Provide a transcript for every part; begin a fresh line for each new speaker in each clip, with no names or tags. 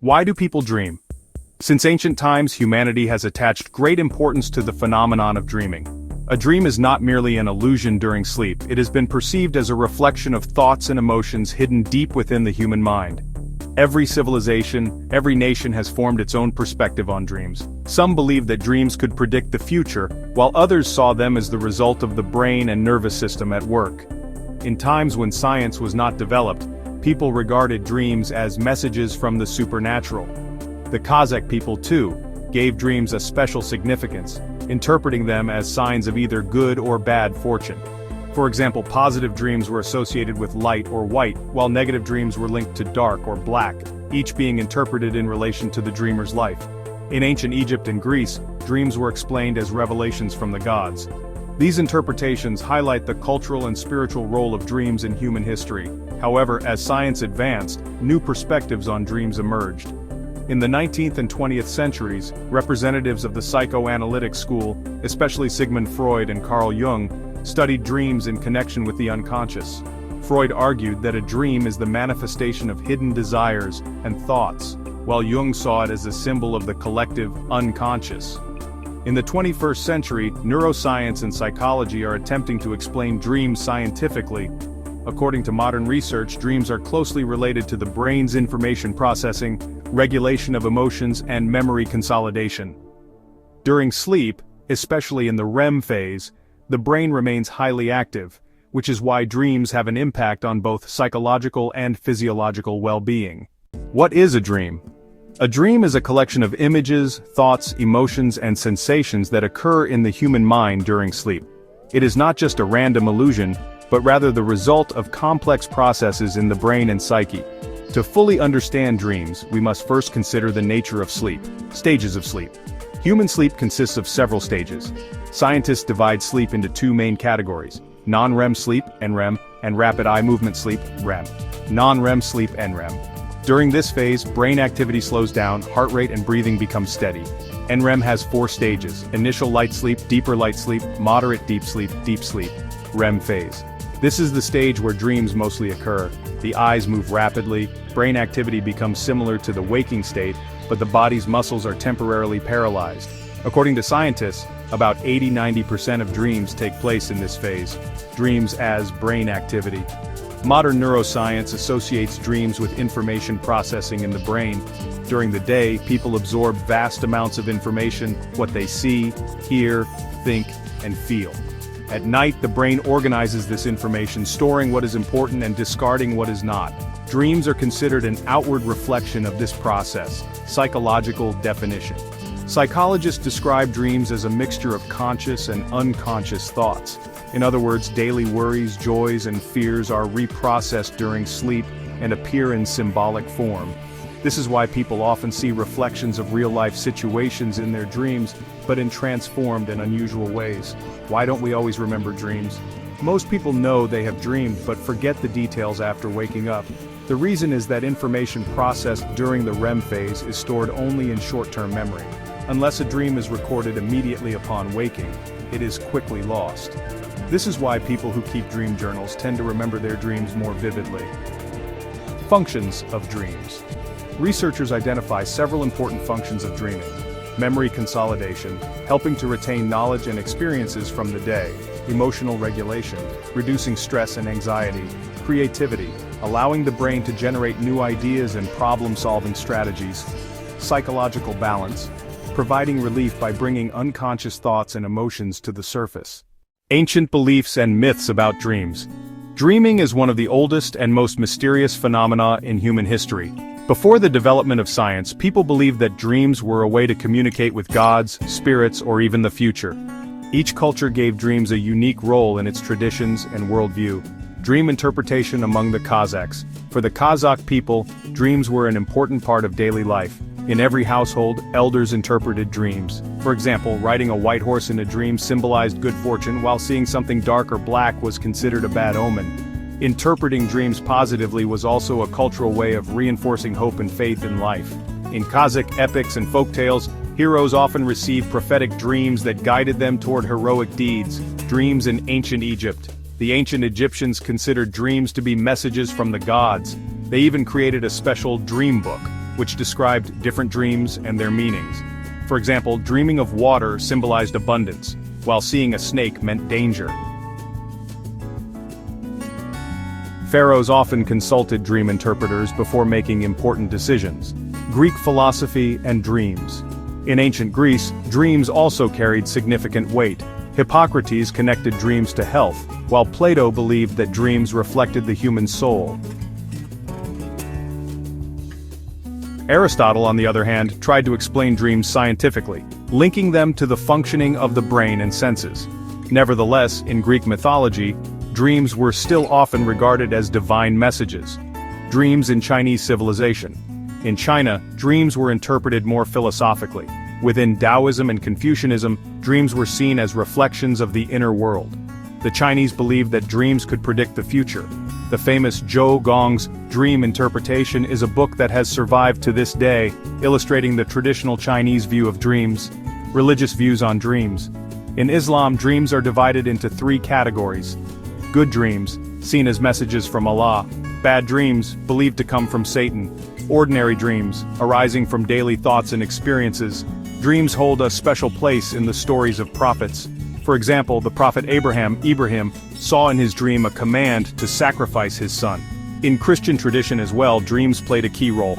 Why do people dream? Since ancient times, humanity has attached great importance to the phenomenon of dreaming. A dream is not merely an illusion during sleep, it has been perceived as a reflection of thoughts and emotions hidden deep within the human mind. Every civilization, every nation has formed its own perspective on dreams. Some believe that dreams could predict the future, while others saw them as the result of the brain and nervous system at work. In times when science was not developed, people regarded dreams as messages from the supernatural. The Kazakh people, too, gave dreams a special significance, interpreting them as signs of either good or bad fortune. For example, positive dreams were associated with light or white, while negative dreams were linked to dark or black, each being interpreted in relation to the dreamer's life. In ancient Egypt and Greece, dreams were explained as revelations from the gods. These interpretations highlight the cultural and spiritual role of dreams in human history. However, as science advanced, new perspectives on dreams emerged. In the 19th and 20th centuries, representatives of the psychoanalytic school, especially Sigmund Freud and Carl Jung, studied dreams in connection with the unconscious. Freud argued that a dream is the manifestation of hidden desires and thoughts, while Jung saw it as a symbol of the collective unconscious. In the 21st century, neuroscience and psychology are attempting to explain dreams scientifically. According to modern research, dreams are closely related to the brain's information processing, regulation of emotions, and memory consolidation. During sleep, especially in the REM phase, the brain remains highly active, which is why dreams have an impact on both psychological and physiological well-being. What is a dream? A dream is a collection of images, thoughts, emotions, and sensations that occur in the human mind during sleep. It is not just a random illusion, but rather the result of complex processes in the brain and psyche. To fully understand dreams, we must first consider the nature of sleep. Stages of sleep. Human sleep consists of several stages. Scientists divide sleep into two main categories: non-REM sleep, NREM, and rapid eye movement sleep, REM. Non-REM sleep, NREM. During this phase, brain activity slows down, heart rate and breathing become steady. NREM has 4 stages: initial light sleep, deeper light sleep, moderate deep sleep, REM phase. This is the stage where dreams mostly occur. The eyes move rapidly, brain activity becomes similar to the waking state, but the body's muscles are temporarily paralyzed. According to scientists, about 80–90% of dreams take place in this phase. Dreams as brain activity. Modern neuroscience associates dreams with information processing in the brain. During the day, people absorb vast amounts of information, what they see, hear, think, and feel. At night, the brain organizes this information, storing what is important and discarding what is not. Dreams are considered an outward reflection of this process. Psychological definition. Psychologists describe dreams as a mixture of conscious and unconscious thoughts. In other words, daily worries, joys, and fears are reprocessed during sleep and appear in symbolic form. This is why people often see reflections of real-life situations in their dreams, but in transformed and unusual ways. Why don't we always remember dreams? Most people know they have dreamed but forget the details after waking up. The reason is that information processed during the REM phase is stored only in short-term memory. Unless a dream is recorded immediately upon waking, it is quickly lost. This is why people who keep dream journals tend to remember their dreams more vividly. Functions of dreams. Researchers identify several important functions of dreaming. Memory consolidation, helping to retain knowledge and experiences from the day. Emotional regulation, reducing stress and anxiety. Creativity, allowing the brain to generate new ideas and problem-solving strategies. Psychological balance, providing relief by bringing unconscious thoughts and emotions to the surface. Ancient beliefs and myths about dreams. Dreaming is one of the oldest and most mysterious phenomena in human history. Before the development of science, people believed that dreams were a way to communicate with gods, spirits, or even the future. Each culture gave dreams a unique role in its traditions and worldview. Dream interpretation among the Kazakhs. For the Kazakh people, dreams were an important part of daily life. In every household, elders interpreted dreams. For example, riding a white horse in a dream symbolized good fortune, while seeing something dark or black was considered a bad omen. Interpreting dreams positively was also a cultural way of reinforcing hope and faith in life. In Kazakh epics and folktales, heroes often received prophetic dreams that guided them toward heroic deeds. Dreams in ancient Egypt. The ancient Egyptians considered dreams to be messages from the gods. They even created a special dream book. which described different dreams and their meanings. For example, dreaming of water symbolized abundance, while seeing a snake meant danger. Pharaohs often consulted dream interpreters before making important decisions. Greek philosophy and dreams. In ancient Greece, dreams also carried significant weight. Hippocrates connected dreams to health, while Plato believed that dreams reflected the human soul. Aristotle, on the other hand, tried to explain dreams scientifically, linking them to the functioning of the brain and senses. Nevertheless, in Greek mythology, dreams were still often regarded as divine messages. Dreams in Chinese civilization. In China, dreams were interpreted more philosophically. Within Taoism and Confucianism, dreams were seen as reflections of the inner world. The Chinese believed that dreams could predict the future. The famous Zhou Gong's Dream Interpretation is a book that has survived to this day, illustrating the traditional Chinese view of dreams. Religious views on dreams. In Islam, dreams are divided into three categories. Good dreams, seen as messages from Allah. Bad dreams, believed to come from Satan. Ordinary dreams, arising from daily thoughts and experiences. Dreams hold a special place in the stories of prophets. For example, the prophet Ibrahim, saw in his dream a command to sacrifice his son. In Christian tradition as well, dreams played a key role.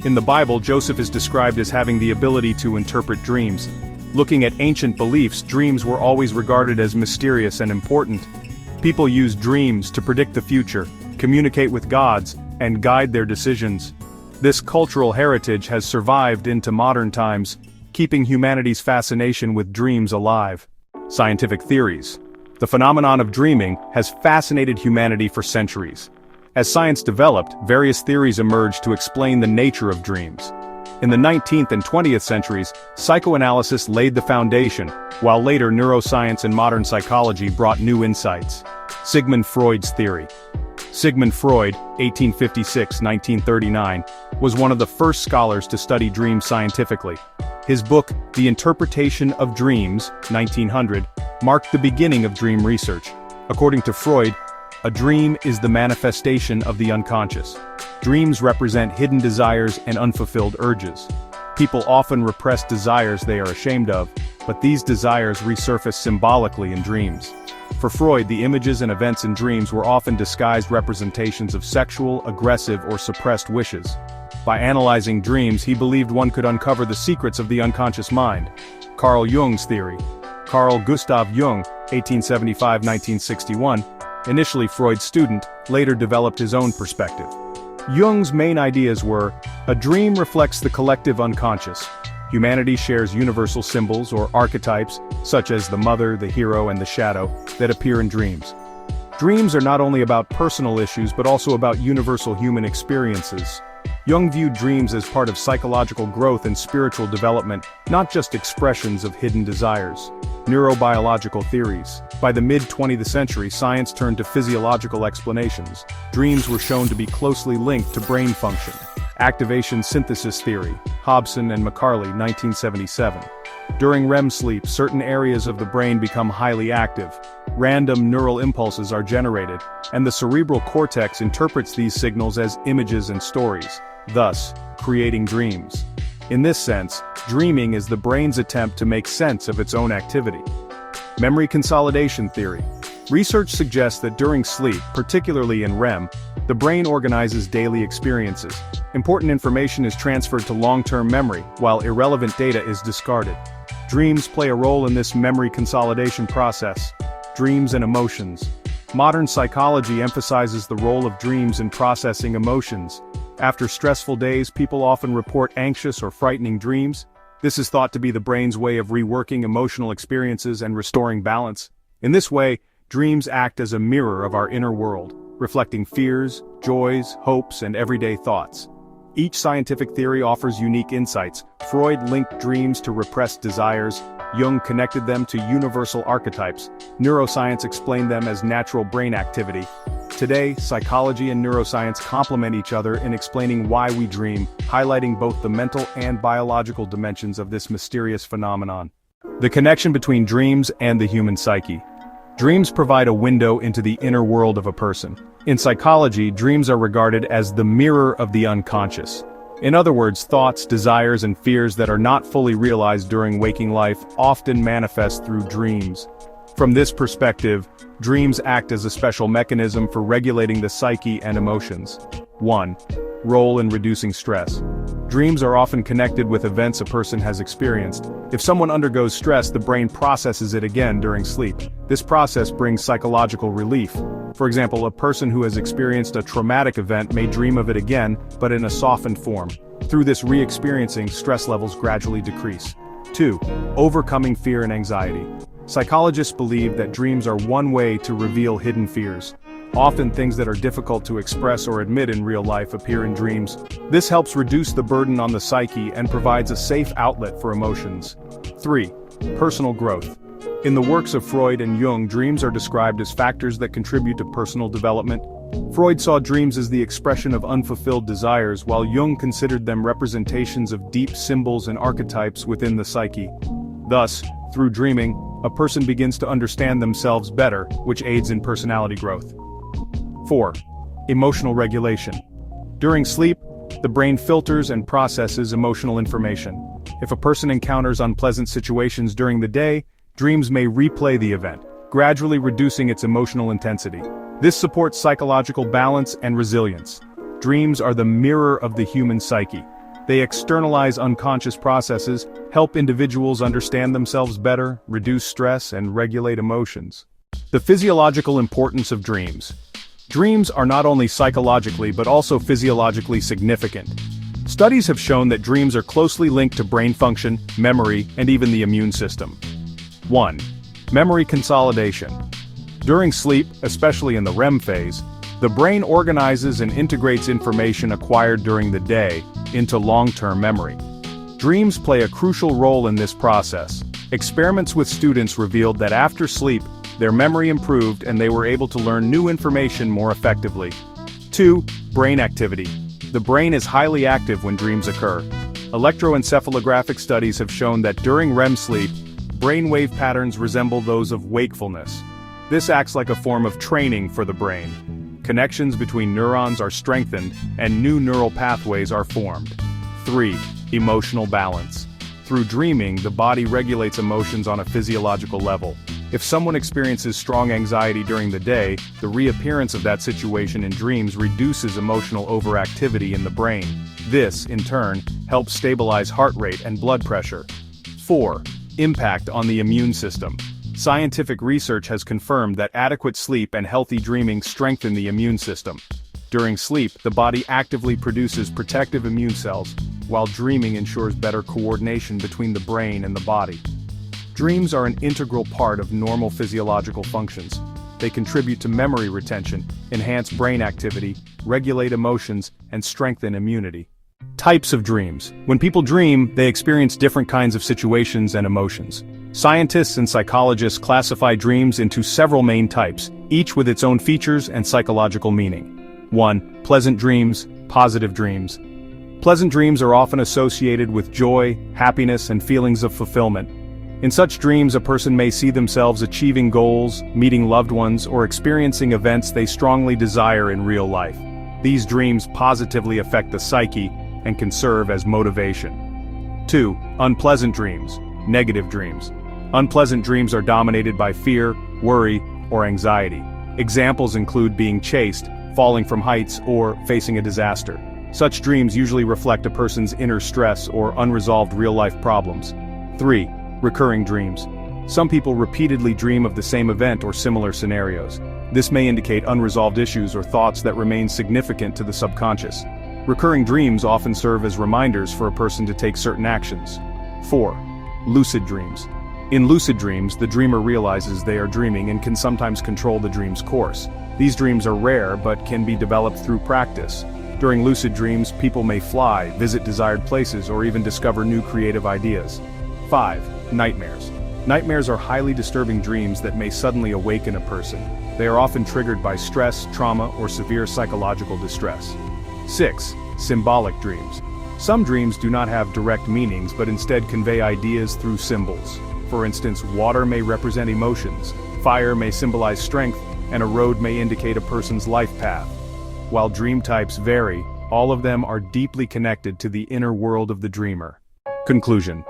In the Bible, Joseph is described as having the ability to interpret dreams. Looking at ancient beliefs, dreams were always regarded as mysterious and important. People used dreams to predict the future, communicate with gods, and guide their decisions. This cultural heritage has survived into modern times, keeping humanity's fascination with dreams alive. Scientific theories. The phenomenon of dreaming has fascinated humanity for centuries. As science developed, various theories emerged to explain the nature of dreams. In the 19th and 20th centuries, psychoanalysis laid the foundation, while later neuroscience and modern psychology brought new insights. Sigmund Freud's theory. Sigmund Freud, 1856-1939, was one of the first scholars to study dreams scientifically. His book, The Interpretation of Dreams, 1900, marked the beginning of dream research. According to Freud, a dream is the manifestation of the unconscious. Dreams represent hidden desires and unfulfilled urges. People often repress desires they are ashamed of, but these desires resurface symbolically in dreams. For Freud, the images and events in dreams were often disguised representations of sexual, aggressive, or suppressed wishes. By analyzing dreams, he believed one could uncover the secrets of the unconscious mind. Carl Jung's theory. Carl Gustav Jung, 1875-1961, initially Freud's student, later developed his own perspective. Jung's main ideas were, a dream reflects the collective unconscious. Humanity shares universal symbols or archetypes, such as the mother, the hero, and the shadow, that appear in dreams. Dreams are not only about personal issues but also about universal human experiences. Jung viewed dreams as part of psychological growth and spiritual development, not just expressions of hidden desires. Neurobiological theories. By the mid-20th century, science turned to physiological explanations. Dreams were shown to be closely linked to brain function. Activation synthesis theory. Hobson and McCarley, 1977. During REM sleep, certain areas of the brain become highly active. Random neural impulses are generated, and the cerebral cortex interprets these signals as images and stories, thus creating dreams. In this sense, dreaming is the brain's attempt to make sense of its own activity. Memory consolidation theory. Research suggests that during sleep, particularly in REM, the brain organizes daily experiences. Important information is transferred to long-term memory, while irrelevant data is discarded. Dreams play a role in this memory consolidation process. Dreams and emotions. Modern psychology emphasizes the role of dreams in processing emotions. After stressful days, people often report anxious or frightening dreams. This is thought to be the brain's way of reworking emotional experiences and restoring balance. In this way, dreams act as a mirror of our inner world, reflecting fears, joys, hopes, and everyday thoughts. Each scientific theory offers unique insights. Freud linked dreams to repressed desires. Jung connected them to universal archetypes. Neuroscience explained them as natural brain activity. Today, psychology and neuroscience complement each other in explaining why we dream, highlighting both the mental and biological dimensions of this mysterious phenomenon. The connection between dreams and the human psyche. Dreams provide a window into the inner world of a person. In psychology, dreams are regarded as the mirror of the unconscious. In other words, thoughts, desires, and fears that are not fully realized during waking life often manifest through dreams. From this perspective, dreams act as a special mechanism for regulating the psyche and emotions. 1. Role in reducing stress. Dreams are often connected with events a person has experienced. If someone undergoes stress, the brain processes it again during sleep. This process brings psychological relief. For example, a person who has experienced a traumatic event may dream of it again, but in a softened form. Through this re-experiencing, stress levels gradually decrease. 2. Overcoming fear and anxiety. Psychologists believe that dreams are one way to reveal hidden fears. Often things that are difficult to express or admit in real life appear in dreams. This helps reduce the burden on the psyche and provides a safe outlet for emotions. 3. Personal growth. In the works of Freud and Jung, dreams are described as factors that contribute to personal development. Freud saw dreams as the expression of unfulfilled desires, while Jung considered them representations of deep symbols and archetypes within the psyche. Thus, through dreaming, a person begins to understand themselves better, which aids in personality growth. 4. Emotional regulation. During sleep, the brain filters and processes emotional information. If a person encounters unpleasant situations during the day, dreams may replay the event, gradually reducing its emotional intensity. This supports psychological balance and resilience. Dreams are the mirror of the human psyche. They externalize unconscious processes, help individuals understand themselves better, reduce stress, and regulate emotions. The physiological importance of dreams. Dreams are not only psychologically but also physiologically significant. Studies have shown that dreams are closely linked to brain function, memory, and even the immune system. 1. Memory consolidation. During sleep, especially in the REM phase, the brain organizes and integrates information acquired during the day into long-term memory. Dreams play a crucial role in this process. Experiments with students revealed that after sleep, their memory improved and they were able to learn new information more effectively. 2. Brain activity. The brain is highly active when dreams occur. Electroencephalographic studies have shown that during REM sleep, brainwave patterns resemble those of wakefulness. This acts like a form of training for the brain. Connections between neurons are strengthened and new neural pathways are formed. 3. Emotional balance. Through dreaming, the body regulates emotions on a physiological level. If someone experiences strong anxiety during the day, the reappearance of that situation in dreams reduces emotional overactivity in the brain. This, in turn, helps stabilize heart rate and blood pressure. 4. Impact on the immune system. Scientific research has confirmed that adequate sleep and healthy dreaming strengthen the immune system. During sleep, the body actively produces protective immune cells, while dreaming ensures better coordination between the brain and the body. Dreams are an integral part of normal physiological functions. They contribute to memory retention, enhance brain activity, regulate emotions, and strengthen immunity. Types of dreams. When people dream, they experience different kinds of situations and emotions. Scientists and psychologists classify dreams into several main types, each with its own features and psychological meaning. 1. Pleasant dreams, positive dreams. Pleasant dreams are often associated with joy, happiness, and feelings of fulfillment. In such dreams, a person may see themselves achieving goals, meeting loved ones, or experiencing events they strongly desire in real life. These dreams positively affect the psyche and can serve as motivation. 2. Unpleasant dreams, negative dreams. Unpleasant dreams are dominated by fear, worry, or anxiety. Examples include being chased, falling from heights, or facing a disaster. Such dreams usually reflect a person's inner stress or unresolved real-life problems. 3. Recurring dreams. Some people repeatedly dream of the same event or similar scenarios. This may indicate unresolved issues or thoughts that remain significant to the subconscious. Recurring dreams often serve as reminders for a person to take certain actions. 4. Lucid dreams. In lucid dreams, the dreamer realizes they are dreaming and can sometimes control the dream's course. These dreams are rare but can be developed through practice. During lucid dreams, people may fly, visit desired places, or even discover new creative ideas. 5. Nightmares. Nightmares are highly disturbing dreams that may suddenly awaken a person. They are often triggered by stress, trauma, or severe psychological distress. 6. Symbolic dreams. Some dreams do not have direct meanings but instead convey ideas through symbols. For instance, water may represent emotions, fire may symbolize strength, and a road may indicate a person's life path. While dream types vary, all of them are deeply connected to the inner world of the dreamer. Conclusion.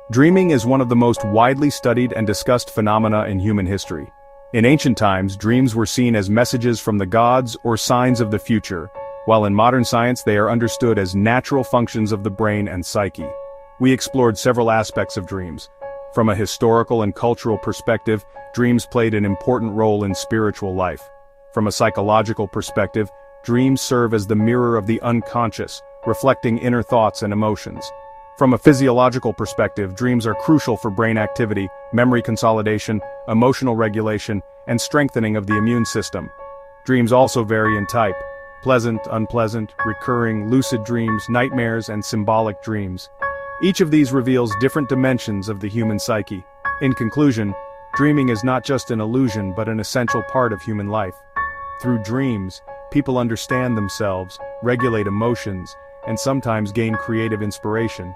Dreaming is one of the most widely studied and discussed phenomena in human history. In ancient times, dreams were seen as messages from the gods or signs of the future, while in modern science they are understood as natural functions of the brain and psyche. We explored several aspects of dreams. From a historical and cultural perspective, dreams played an important role in spiritual life. From a psychological perspective, dreams serve as the mirror of the unconscious, reflecting inner thoughts and emotions. From a physiological perspective, dreams are crucial for brain activity, memory consolidation, emotional regulation, and strengthening of the immune system. Dreams also vary in type: pleasant, unpleasant, recurring, lucid dreams, nightmares, and symbolic dreams. Each of these reveals different dimensions of the human psyche. In conclusion, dreaming is not just an illusion but an essential part of human life. Through dreams, people understand themselves, regulate emotions, and sometimes gain creative inspiration.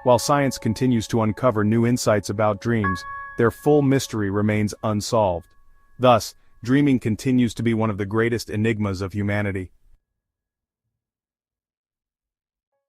While science continues to uncover new insights about dreams, their full mystery remains unsolved. Thus, dreaming continues to be one of the greatest enigmas of humanity.